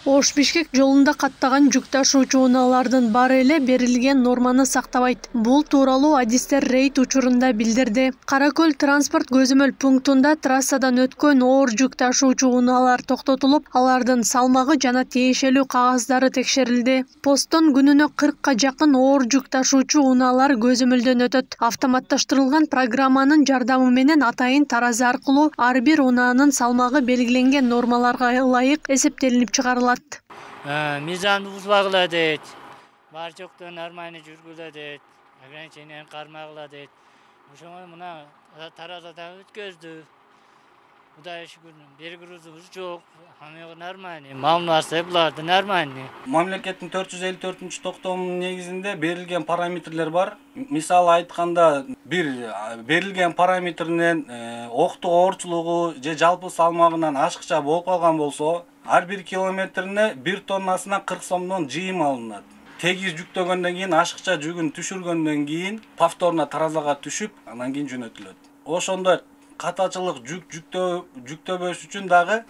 Ош-Бишкек жолунда каттаган жүк ташуучу унаалардын баары эле берилген норманы сактабайт. Бул тууралуу адистер рейд учурунда билдирди. Каракөл транспорт көзөмөл пунктунда трассадан өткөн оор жүк ташуучу унаалар токтотулуп, алардын салмагы жана тиешелүү кагаздары текшерилди. Посттон күнүнө 40 жакын оор жүк ташуучу унаалар көзөмөлдөн өтөт. Автоматташтырылган программанын жардамы менен атайын таразы аркылуу ар бир унаанын салмагы белгиленген нормаларга ылайык эсептелинип чыгарылат. Мизанды бузбагыла дейт. Бар жоктон нормально жүргүлө дейт. Ограничениени кармагыла дейт. Ошоңо мына таразада өткөздү. Кудайга шүгүр, бир грузубуз жок. Хамы нормально. Мал нарса буларды нормально. Мамлекеттин 454 токтомунун негизинде берилген параметрлер бар. Мисалы айтканда бир берилген параметринен октук оорчулугу же жалпы салмагынан ашыкча болуп калган болсо, ар бир километрине 1 тоннасына 40 сомдон жыйым алынат. Тегиз жүктөгөндөн кийин ашыкча жүгүн түшүргөндөн кийин повторно таразага түшүп, анан кийин жөнөтүлөт. Ошондой катачылык жүктөбөш үчүн дагы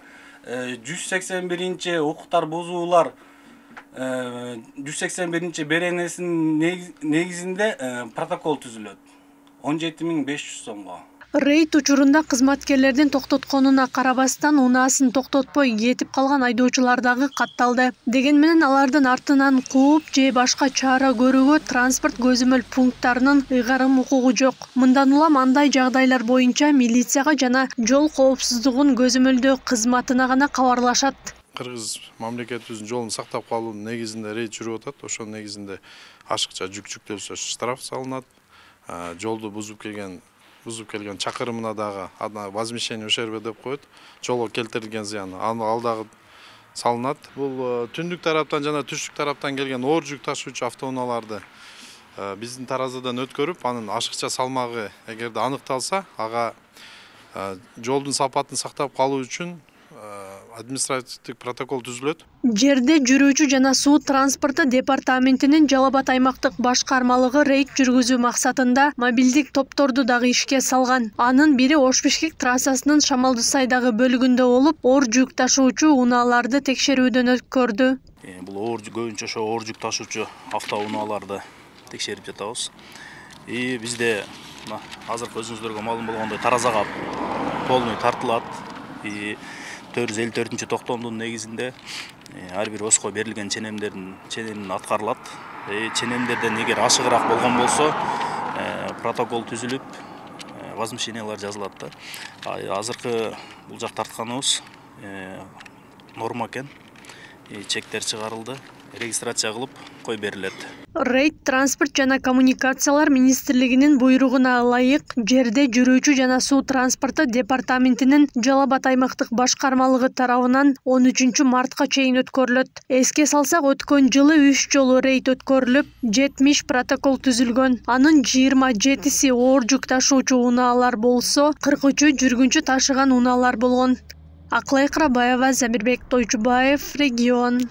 181 укуктар бузуулар 181 беренесинин негизинде протокол түзүлөт. 17.500 сомго. Рейд учурунда кызматкерлердин токтотконуна карабастан унаасын токтотпой кетип калган айдоочулар дагы катталды. Деген менен алардын артынан кууп же башка чара көрүүгө транспорт көзөмөл пункттарынын ыйгарым укугу жок. Мындан улам андай жагдайлар боюнча милицияга жана жол коопсуздугун көзөмөлдөө кызматына гана кабарлашат. Кыргыз мамлекетибиздин жолун сактап калуунун негизинде рейд жүрүп атат. Ошонун негизинде ашыкча жүк жүктөлсө штраф салынат. Жолду бузуп келген чакырымына дагы возмещение ущерба деп коет. Жолго келтирилген зыян ал дагы салынат. Бул түндүк тараптан жана түштүк тараптан келген оор жүк ташуучу автоунааларды биздин таразадан өткөрүп, анын ашыкча салмагы эгерде аныкталса, ага жолдун сапатын сактап калуу үчүн административдик протокол түзүлөт. Жерде жүрүүчү жана суу транспорту департаментинин Жалал Абад аймактык башкармалыгы рейд жүргүзүү максатында мобилдик топторду дагы ишке салган. Анын бири Ош-Бишкек трассасынын Шамалды сайдагы бөлүгүндө болуп, оор жүк ташуучу унааларды текшерүүдөн өткөрдү. Бул көбүнчө ошо оор жүк ташуучу автоунааларды текшерип жатабыз. Бизде азыркы өзүңүздөргө маалым болгондой таразага полный тартылат. 454 токтомдун негизинде ар бир оско берилген ченемдердин аткарылат. Ченемдерден эгер ашыгыраак болгон болсо, протокол түзүлүп, возмещениялар жазылат да. Азыркы бул жак тартканыбыз норма экен. Чектер чыгарылды, регистрация кылып кой берилет. Рейд транспорт жана коммуникациялар министрлигинин буйругуна ылайык жерде жүрүүчү жана суу транспорту департаментинин Жалал Абад аймактык башкармалыгы тарабынан 13 мартка чейин өткөрүлөт. Эске салсак, өткөн жылы 3 жолу рейд өткөрүлүп, 70 протокол түзүлгөн. Анын 27си оор жүк ташуучу унаалар болсо, 43 жүргүнчү ташыган унаалар болгон. Аклай Кырабаева, Замирбек Тойчубаев, Регион.